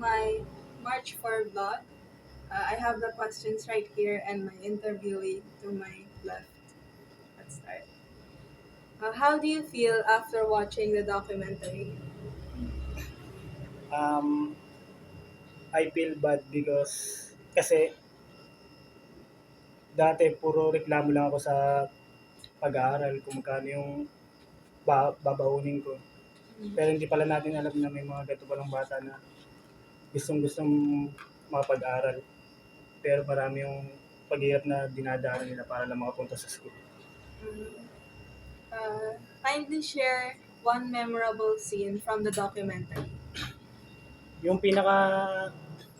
my March 4 vlog. I have the questions right here and my interviewee to my left. Let's start. How do you feel after watching the documentary? Um, I feel bad because kasi dati puro reklamo lang ako sa pag-aaral kung magkano yung babaunin ko. Pero hindi pala natin alam na may mga ganito palang bata na gustong-gustong makapag-aral. Pero marami yung paghihirap na dinadaanan nila para lang makapunta sa school. Kindly share one memorable scene from the documentary. Yung pinaka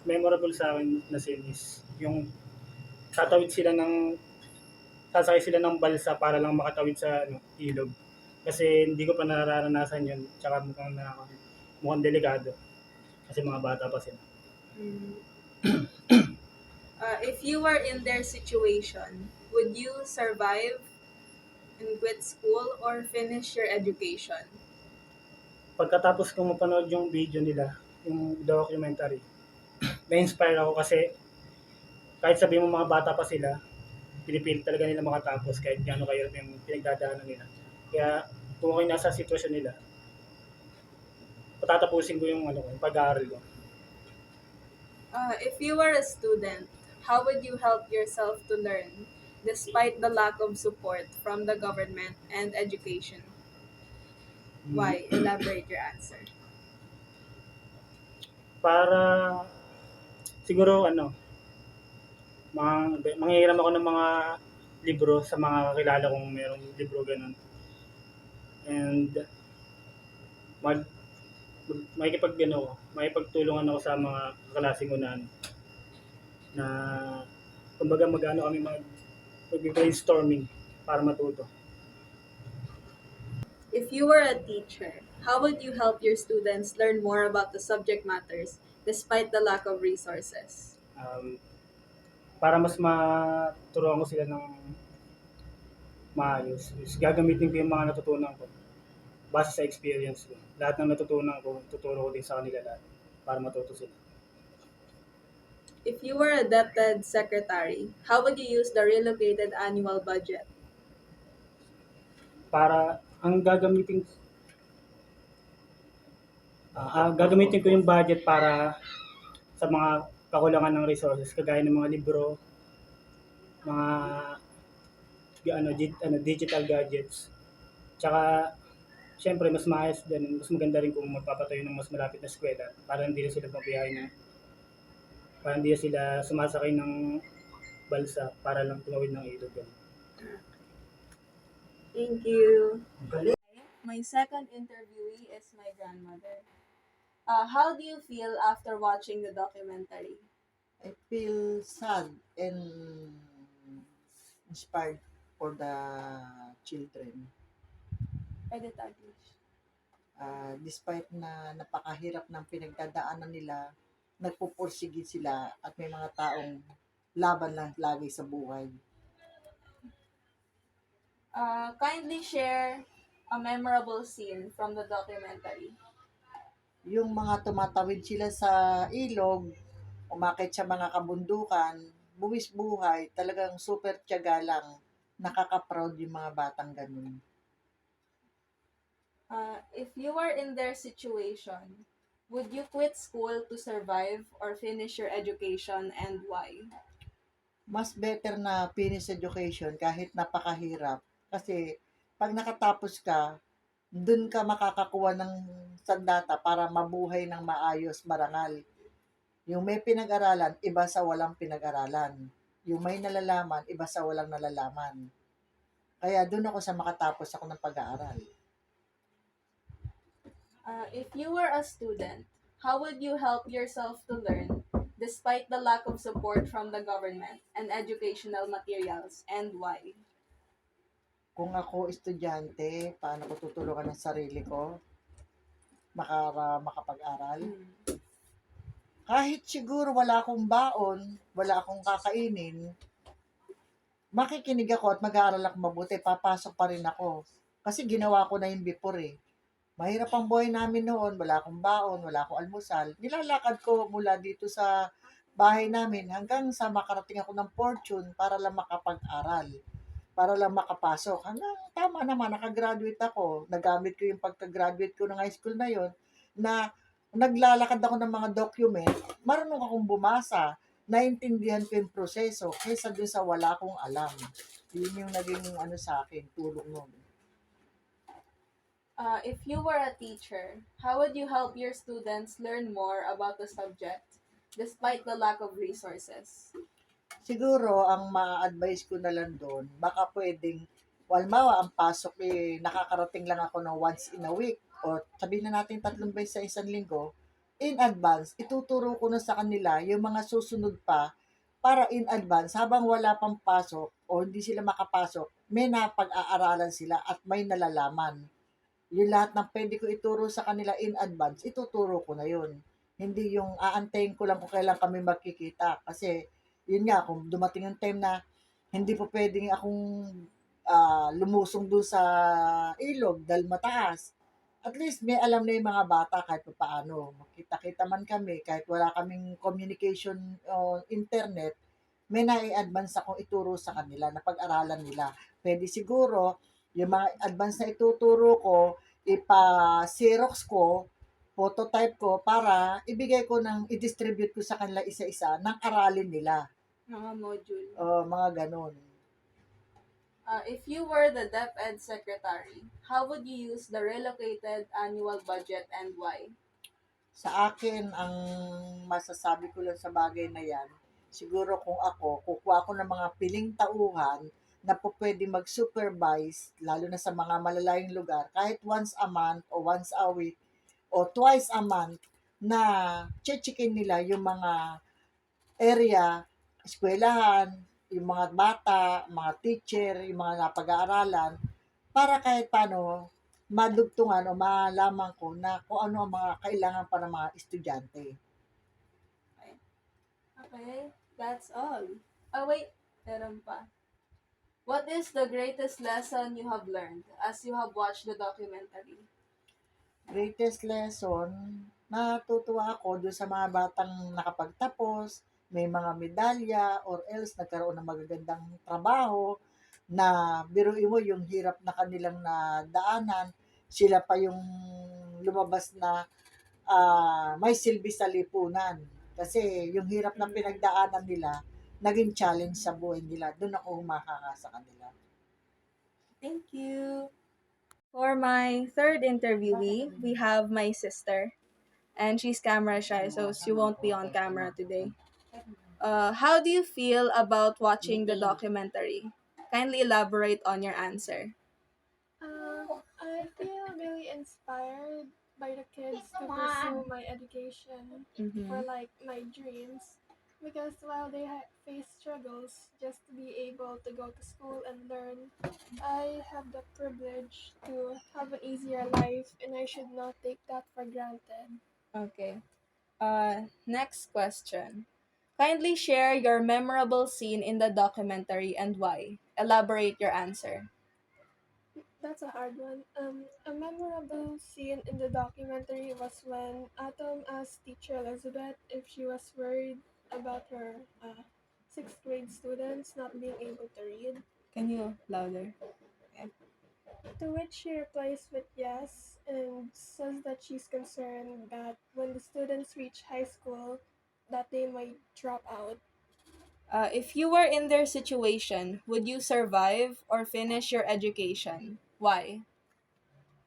memorable sa akin na scene is yung tatawid sila ng sasakay sila ng balsa para lang makatawid sa ilog. Kasi hindi ko pa nararanasan yun. Tsaka mukhang delikado. Kasi mga bata pa sila. If you were in their situation, would you survive and quit school or finish your education? Pagkatapos kong mapanood yung video nila, yung documentary, na-inspire ako kasi kahit sabihin mo mga bata pa sila, pinipilit talaga nila makatapos kahit gaano kahirap yung pinagdadaanan nila. Kaya kung ako'y nasa sitwasyon nila, patatapusin ko yung yung pag-aaral ko. If you were a student, how would you help yourself to learn despite the lack of support from the government and education? Why? Elaborate your answer. Para siguro manghihiram ako ng mga libro sa mga kakilala kong mayroong libro ganun. And makikipagtulungan ako sa mga kaklase ko na kumbaga kami mag-brainstorming para matuto. If you were a teacher, how would you help your students learn more about the subject matters despite the lack of resources? Para mas maturuan ko sila ng maayos, gagamitin ko yung mga natutunan ko base sa experience ko. Lahat ng natutunan ko, tuturo ko din sa kanila lahat para matuto sila. If you were a DepEd secretary, how would you use the relocated annual budget? Para ang gagamitin ko yung budget para sa mga kakulangan ng resources kagaya ng mga libro, mga digital gadgets. Tsaka syempre mas maayos din, mas maganda rin kung magpapatayo ng mas malapit na eskwela para hindi sila para hindi sila sumasakay ng balsa para lang tumawid ng ilog. Thank you. My second interviewee is my grandmother. How do you feel after watching the documentary? I feel sad and inspired for the children. Edit English. Despite na napakahirap ng pinagdadaanan nila, nagpupursige sila at may mga taong laban lang lagi sa buhay. Kindly share a memorable scene from the documentary. Yung mga tumatawid sila sa ilog, umakit sa mga kabundukan, buwis buhay, talagang super tiyaga lang. Nakaka-proud yung mga batang ganun. If you were in their situation, would you quit school to survive or finish your education and why? Mas better na finish education kahit napakahirap. Kasi pag nakatapos ka, dun ka makakakuha ng sandata para mabuhay ng maayos, marangal. Yung may pinag-aralan, iba sa walang pinag-aralan. Yung may nalalaman, iba sa walang nalalaman. Kaya dun ako sa makatapos ako ng pag-aaral. If you were a student, how would you help yourself to learn despite the lack of support from the government and educational materials and why? Kung ako estudyante, paano ko tutulungan ng sarili ko makapag-aral? Kahit siguro wala akong baon, wala akong kakainin, makikinig ako at mag-aaral ako mabuti, papasok pa rin ako. Kasi ginawa ko na yun before eh. Mahirap ang buhay namin noon, wala akong baon, wala akong almusal. Nilalakad ko mula dito sa bahay namin hanggang sa makarating ako ng Fortune para lang makapag-aral, para lang makapasok. Hanggang tama naman, nakagraduate ako. Nagamit ko yung pagka-graduate ko ng high school na yon na naglalakad ako ng mga document, marunong akong bumasa, naintindihan ko yung proseso kaysa dun sa wala akong alam. Yun yung naging ano sa akin, tulong nun. If you were a teacher, how would you help your students learn more about the subject despite the lack of resources? Siguro ang ma-advice ko na lang do'n, baka puwedeng halimbawa ang pasok, nakakarating lang ako ng once in a week o sabihin na natin 3 beses sa isang linggo, in advance ituturo ko na sa kanila yung mga susunod pa para in advance habang wala pang pasok o hindi sila makapasok, may napag-aaralan sila at may nalalaman. Yung lahat ng puwede ko ituro sa kanila in advance, ituturo ko na yun. Hindi yung aantayin ko lang kung kailan kami magkikita. Kasi, yun nga, kung dumating yung time na hindi po pwedeng akong lumusong dun sa ilog dahil mataas. At least may alam na yung mga bata kahit pa paano. Makita-kita man kami, kahit wala kaming communication o internet, may nai-advance akong ituro sa kanila na pag-aralan nila. Pwede siguro, yung mga advance na ituturo ko, ipa-xerox ko, phototype ko, para ibigay ko i-distribute ko sa kanila isa-isa ng aralin nila. Mga module. Mga ganun. If you were the DepEd secretary, how would you use the relocated annual budget and why? Sa akin, ang masasabi ko lang sa bagay na yan, siguro kung ako, kukuha ako ng mga piling tauhan na po pwede mag-supervise, lalo na sa mga malalayong lugar, kahit once a month o once a week o twice a month, na chichikin nila yung mga area, eskwelahan, yung mga bata, mga teacher, yung mga napag-aaralan, para kahit paano madugtungan o malaman ko na kung ano ang mga kailangan pa ng mga estudyante. Okay, that's all. Oh wait, meron pa. What is the greatest lesson you have learned as you have watched the documentary? Greatest lesson, natutuwa ako doon sa mga batang nakapagtapos, may mga medalya or else nagkaroon ng magagandang trabaho na biruin mo yung hirap na kanilang nadaanan, sila pa yung lumabas na may silbi sa lipunan. Kasi yung hirap ng pinagdaanan nila, naging challenge sa buhay nila. Doon ako humakaka sa kanila. Thank you. For my third interviewee, we have my sister, and she's camera shy, so she won't be on camera today. How do you feel about watching the documentary? Kindly elaborate on your answer. I feel really inspired by the kids to pursue my education or like my dreams because while they face struggles just to be able to go to school and learn, I have the privilege to have an easier life and I should not take that for granted. Okay. Next question. Kindly share your memorable scene in the documentary and why. Elaborate your answer. That's a hard one. A memorable scene in the documentary was when Atom asked teacher Elizabeth if she was worried about her sixth grade students not being able to read, Can you louder? to which she replies with yes and says that she's concerned that when the students reach high school that they might drop out. If you were in their situation, would you survive or finish your education? Why?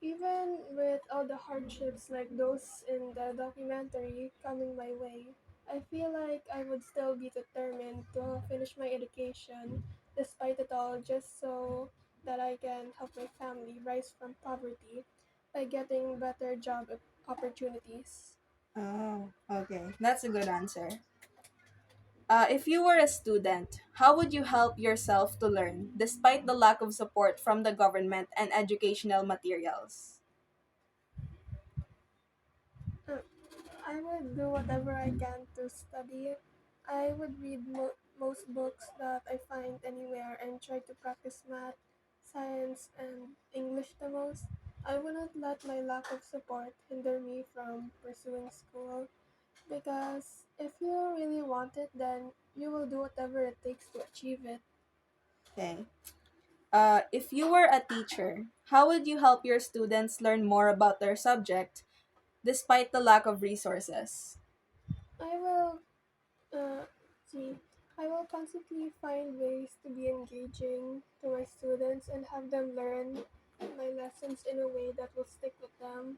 Even with all the hardships like those in the documentary coming my way, I feel like I would still be determined to finish my education despite it all just so that I can help my family rise from poverty by getting better job opportunities. Oh, okay. That's a good answer. If you were a student, how would you help yourself to learn despite the lack of support from the government and educational materials? I would do whatever I can to study. I would read most books that I find anywhere and try to practice math, science, and English the most. I wouldn't let my lack of support hinder me from pursuing school because if you really want it, then you will do whatever it takes to achieve it. Okay. If you were a teacher, how would you help your students learn more about their subject despite the lack of resources? I will uh, see. I will constantly find ways to be engaging to my students and have them learn my lessons in a way that will stick with them.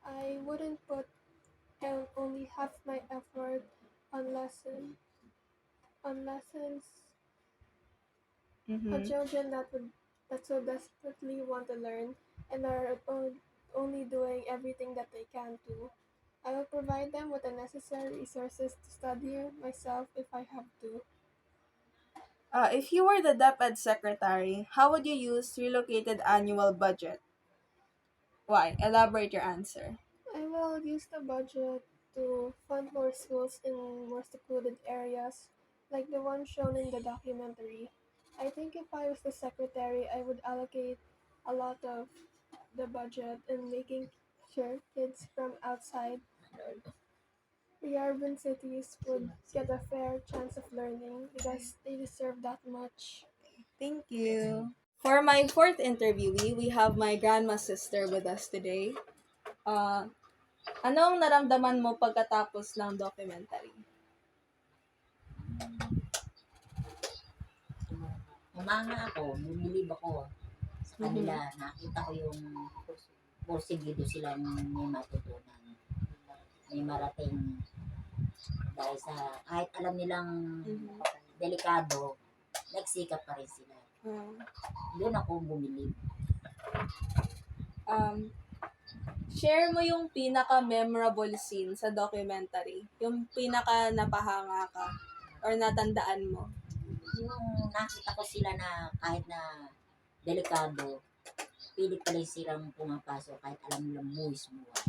I wouldn't put only half my effort on lessons on Mm-hmm. children that so desperately want to learn and are only doing everything that they can to. I will provide them with the necessary resources to study myself if I have to. If you were the DepEd secretary, how would you use relocated annual budget? Why? Elaborate your answer. I will use the budget to fund more schools in more secluded areas, like the one shown in the documentary. I think if I was the secretary, I would allocate a lot of the budget in making sure kids from outside the urban cities would get a fair chance of learning because they deserve that much. Thank you. For my fourth interviewee, we have my grandma's sister with us today. Uh, anong naramdaman mo pagkatapos ng documentary? Humanga ako, bumilib ako sa kanila. Nakita ko yung porsigido sila may matutunan. May marating dahil sa kahit alam nilang delikado, nagsikap pa rin sila. Doon ako bumilib. Share mo yung pinaka-memorable scene sa documentary. Yung pinaka-napahanga ka or natandaan mo. Yung nakita ko sila na kahit na delikado, pilit pa rin silang pumapasok kahit alam nilang buwis-buhay.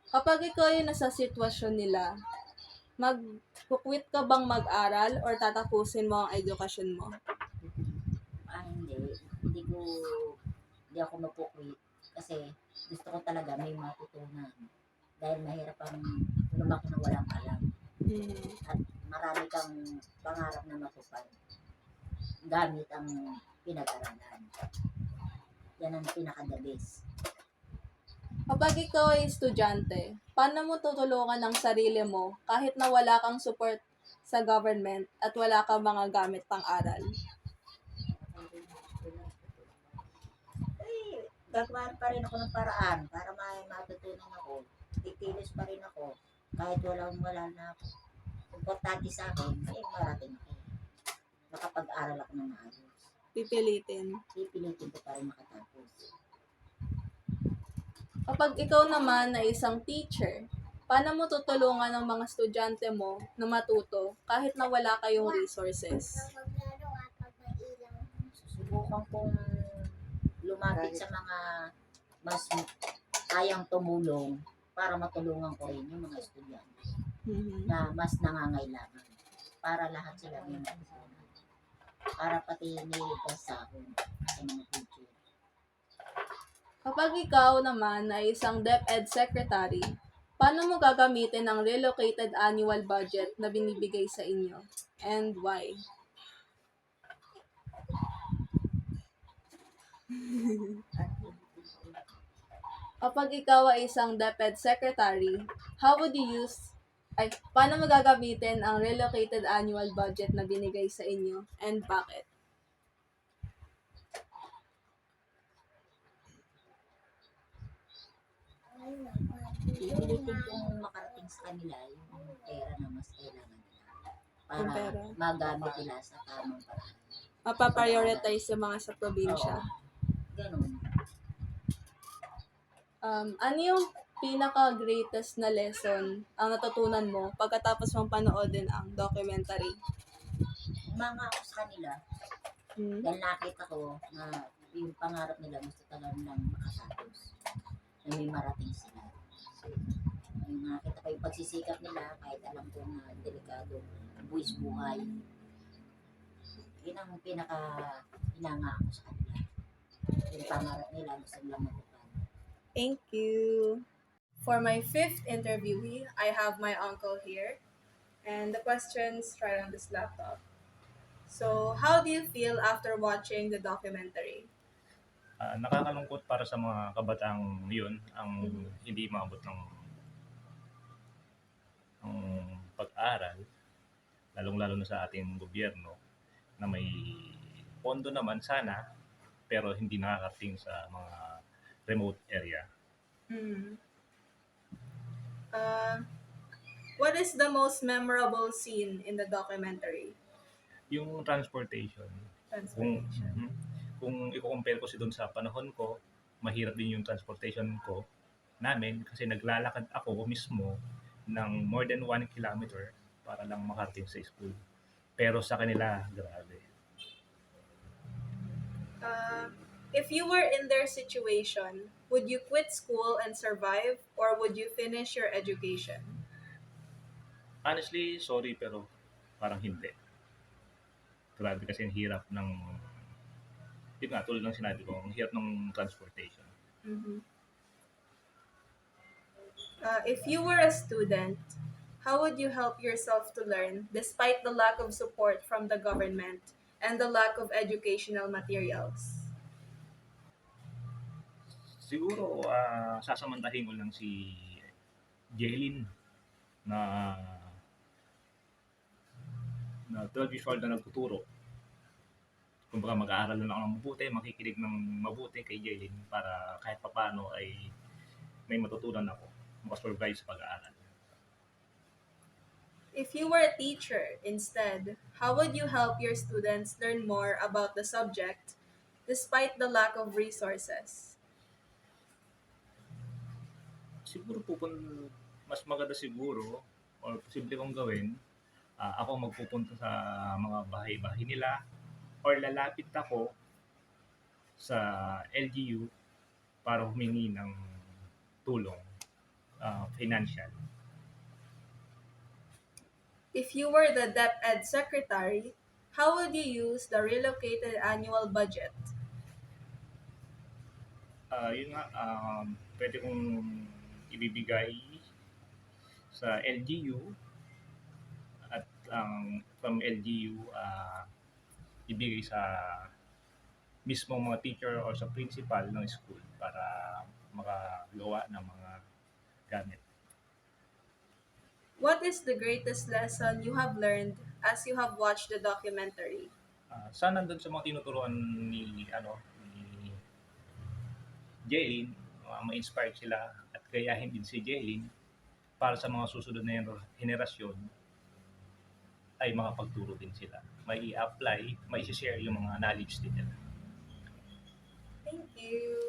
Kapag ikaw yung nasa sitwasyon nila, mag-quit ka bang mag-aral or tatapusin mo ang edukasyon mo? Hindi ako mapukwit kasi gusto ko talaga may matutunan dahil mahirap ang lumaki na walang alam at marami kang pangarap na matupad gamit ang pinag-aralan. Yan ang pinaka-the best. Kapag ikaw ay estudyante, paano mo tutulungan ang sarili mo kahit na wala kang support sa government at wala kang mga gamit pang-aral? Gagawa pa rin ako ng paraan para may matutunan ako. Titilis pa rin ako kahit wala na ako. Importante sa akin, ay marating ako. Nakapag-aral ako ng maayos. Pipilitin Pipilitin ko pa rin makatapos. Kapag ikaw naman ay isang teacher, paano mo tutulungan ang mga estudyante mo na matuto kahit na wala kayong resources? Susubukan kong lumapit sa mga mas kayang tumulong para matulungan ko rin yung mga estudyante na mas nangangailangan para lahat sila may matutunan. Para pati niligtas sa akin sa mga teacher. Kapag ikaw naman ay isang DepEd secretary, paano mo gagamitin ang relocated annual budget na binibigay sa inyo? And why? Kapag ikaw ay isang DepEd secretary, paano mo gagamitin ang relocated annual budget na binigay sa inyo and bakit? Pipilitin kong makarating sa kanila yung pera na mas kailangan nila Yung para pera. magamit nila sa tamang paraan. Mapaprioritize yung mga sa probinsya. Ganun. Ano yung pinaka-greatest na lesson ang natutunan mo pagkatapos mong panoodin ang documentary? Mga ako sa kanila dahil nakita ko na yung pangarap nila gusto talaga nilang makatapos na may marating sila. So, yung nakita ko yung pagsisikap nila kahit alam ko na delikado buwis buhay. Yun ang pinaka-hinanga ko sa kanila. Yung pangarap nila, gusto nilang matutunan. Thank you. For my fifth interviewee, I have my uncle here, and the questions right on this laptop. So, how do you feel after watching the documentary? Nakakalungkot para sa mga kabataang yun ang hindi maabot ng pag-aral, lalong-lalo na sa ating gobyerno na may pondo naman sana pero hindi nakakarating sa mga remote area. Mm. What is the most memorable scene in the documentary? Yung transportation, Transportation. kung i-compare ko doon sa panahon ko, mahirap din yung transportation ko namin kasi naglalakad ako mismo ng more than 1 kilometer para lang makarating sa school. Pero sa kanila, grabe. If you were in their situation, would you quit school and survive, or would you finish your education? Honestly, sorry pero parang hindi. Grabe kasi ang hirap ng, yun nga, tulad ng sinabi ko, ang hirap ng transportation. Mhm. If you were a student, how would you help yourself to learn despite the lack of support from the government and the lack of educational materials? Siguro, sasamantahin ko lang si Jaylin na 12 years old na nagtuturo. Kumbaga mag-aaral na lang ng mabuti, makikinig ng mabuti kay Jaylin para kahit papaano ay may matutunan ako, makasurvive sa pag-aaral. If you were a teacher instead, how would you help your students learn more about the subject despite the lack of resources? Siguro mas maganda siguro or posible kong gawin, ako magpupunta sa mga bahay-bahay nila or lalapit ako sa LGU para humingi ng tulong financial. If you were the DepEd secretary, how would you use the relocated annual budget? Yun nga, pwede kong ibibigay sa LGU at from LGU ibigay sa mismong mga teacher or sa principal ng school para makagawa ng mga gamit. What is the greatest lesson you have learned as you have watched the documentary? Sana doon sa mga tinuturuan ni Jaylin, ma-inspire sila at gayahin din si Jaylin para sa mga susunod na henerasyon ay makapagturo din sila. May i-apply, may i-share yung mga knowledge din nila. Thank you.